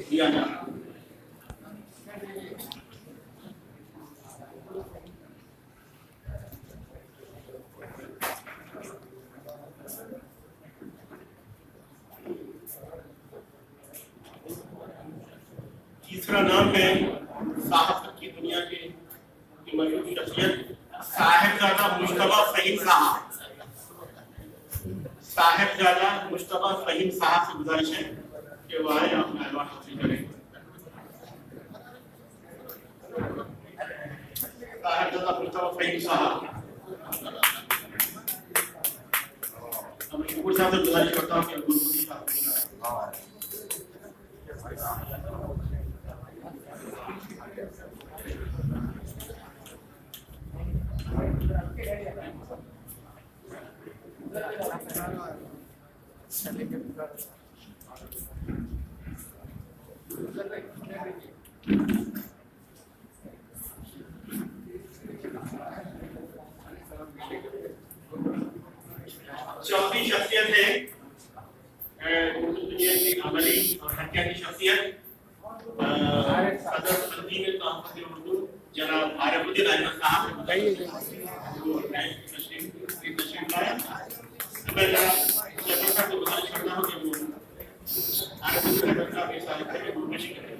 दिया जा रहा है। तीसरा नाम है साहब की दुनिया के मशहूर शख्सियत साहिबजादा मुश्तबा फहीम साहब। साहिबजादा मुश्तबा फहीम साहब से गुजारिश है कि वो आए अपना अवार्ड हासिल करें। साहिबजादा मुश्तबा फहीम साहब, अब शुक्र साहब से गुजारिश करता हूँ कि गुलबुदी साहब चौथी शख्सियत है उर्दू दुनिया की अमली और हकियाती शख्सियत सदर तंजीम तहफ़्फ़ुज़ उर्दू जनाब आरिफुद्दीन अहमद साहब। तशरीफ लाए। मैं जनाब को गुजारिश करता हूँ कि वो आरिफुद्दीन अहमद साहब के साहित्य में गुलमशी करें।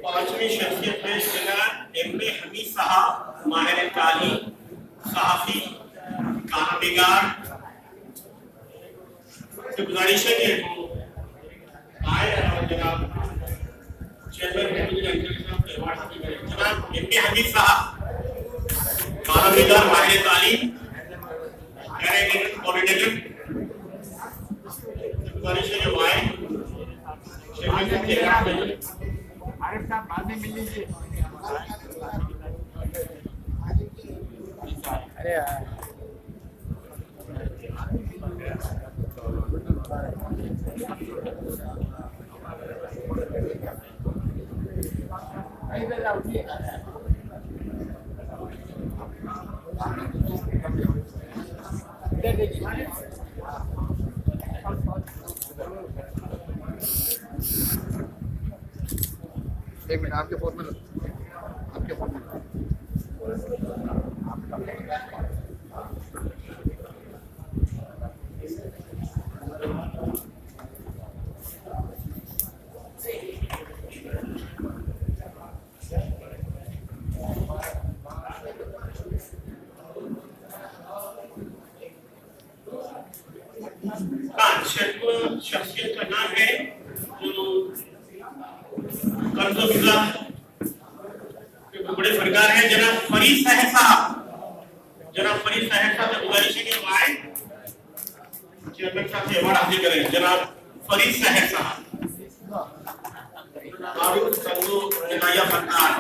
पांचवी शख्सियत है जनाब एम.ए. हमीद साहब, माहिर तालीम, सहाफी, कानूनीगार से गुजारिश है कि वो आए और जनाब चेयरमैन साहब के अवार्ड हासिल करें। जनाब एम.ए. हमीद साहब, कानूनीगार, माहिर तालीम, पॉलिटेक्निक, गुजारिश है कि वो आए चेयरमैन साहब के अवार्ड आरिफ साहब बाद में मिल लीजिए। अरे यार इधर देखिए। एक मिनट आपके फोन में आपके फोन में शख्सियत का नाम है जो बड़े फनकार हैं जनाब फरीद साहब साहब। जनाब फरीद साहब साहब से गुजारिश है कि वो आए चेयरमैन साहब से अवार्ड हासिल करें। जनाब फरीद साहब साहब, मारूफ संगो निनाया फनकार।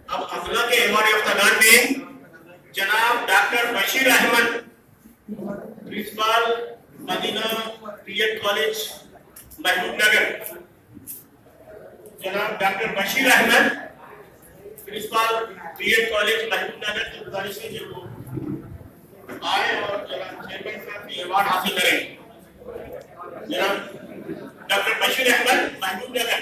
अब अफला के अवार्ड याफ्तागान में जनाब doctor Bashir Ahmad, principal Madina BEd college Mahbubnagar. जनाब doctor Bashir Ahmad, principal BEd college Mahbubnagar की गुजारिश है कि वो आए और जनाब चेयरमैन साहब से अवार्ड हासिल करें। जनाब डॉक्टर बशीर अहमद महबूब नगर।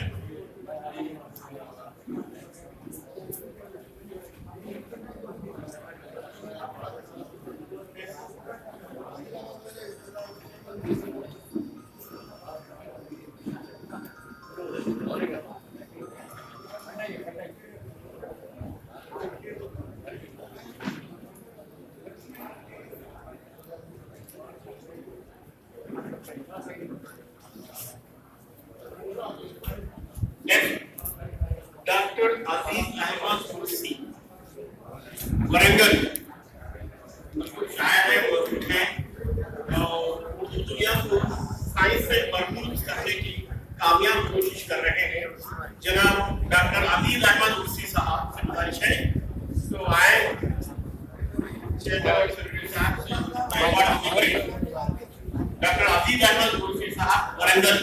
डॉक्टर अजीज अहमद कुर्सी वरंगल शायर है, वो है और उर्दू दुनिया को साइंस से भरपूर करने की कामयाब कोशिश कर रहे हैं। जनाब डॉक्टर अजीज अहमद कुर्सी साहब से गुजारिश है तो आए चेयरमैन सेक्रेटरी साहब से अवार्ड हासिल करें। डॉक्टर अजीज अहमद कुर्सी साहब वरंगल।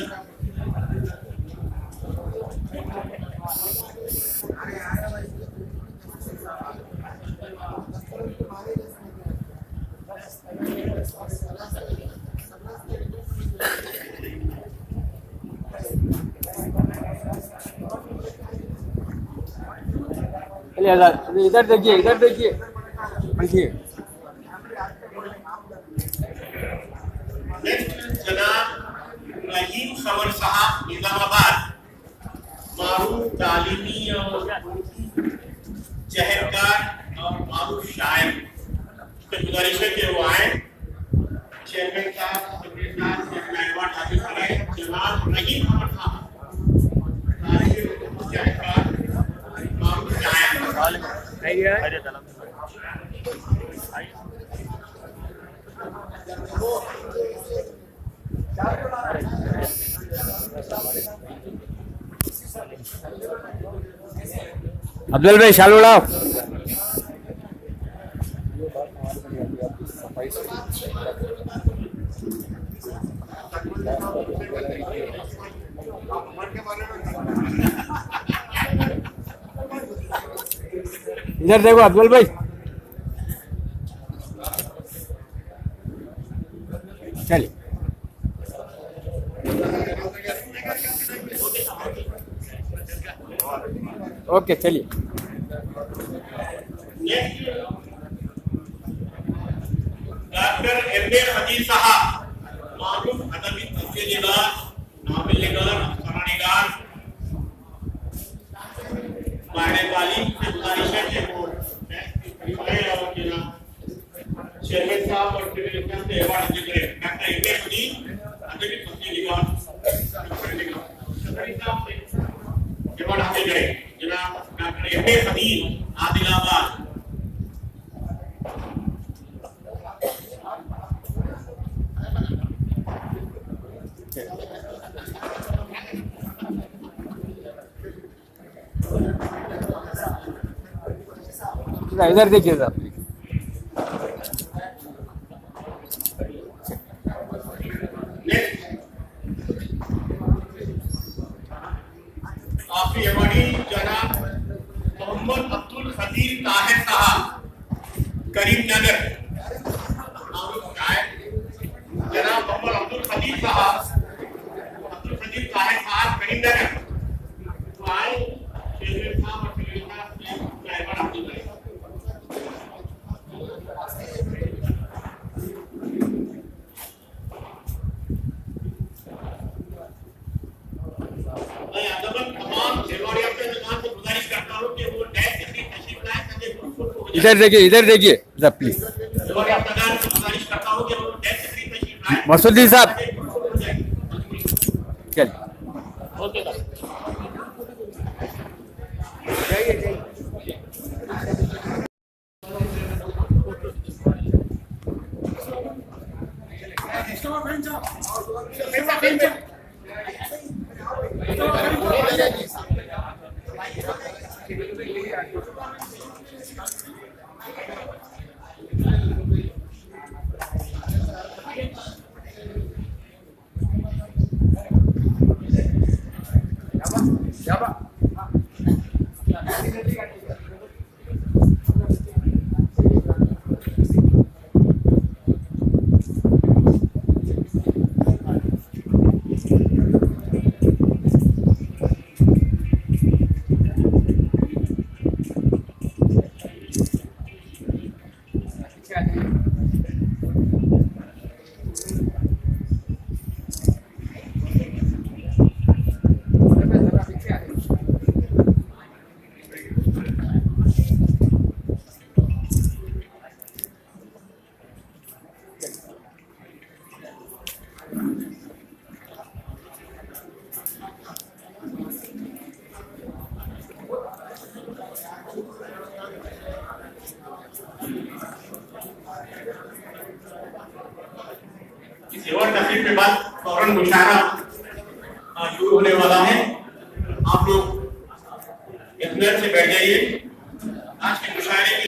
इधर देखिए, इधर देखिए, देखिए। जनाब रहीम खबर साहब निजामाबाद, मारूफ तालीमी और जहरकार और मारूफ शायर से गुजारिश है कि वो आए। चेयरमैन साहब सेक्रेटरी साहब से अपना अवार्ड हासिल करें। जनाब रहीम खबर साहब जहरकार मारूफ शायर। अब्दुल भाई शाल उड़ाओ। इधर देखो अब्दुल भाई। चलिए ओके चलिए। Doctor MA. हदीज साहब मारूफ अदबी तस्वीरनिगार, नावल निगार, अफसानानिगार। माहिर तालीम से गुजारिश है कि वो और चेयरमैन साहब और सेक्रेटरी साहब से अवार्ड हासिल करें। Doctor MA. हदीज अदबी तस्वीरनिगार सेक्रेटरी साहब से अवार्ड हासिल करें। जनाब डॉक्टर एम.ए. हदीज आदिलाबाद। इधर देखिए साहब। काफी अवार्डी जनाब मोहम्मद अब्दुल खदीर ताहिर साहब करीमनगर। जनाब मोहम्मद अब्दुल खदीर साहब ताहिर साहब करीमनगर तो आए। चेयरमैन साहब और सेक्रेटरी साहब से अवार्ड हासिल करें। इधर देखिए, इधर देखिए साहब प्लीज। मसूदी साहब चल। इस एवॉर्ड तकरीब के बाद फौरन मुशायरा शुरू होने वाला है। आप लोग इत्मीनान से बैठ जाइए। आज के मुशायरे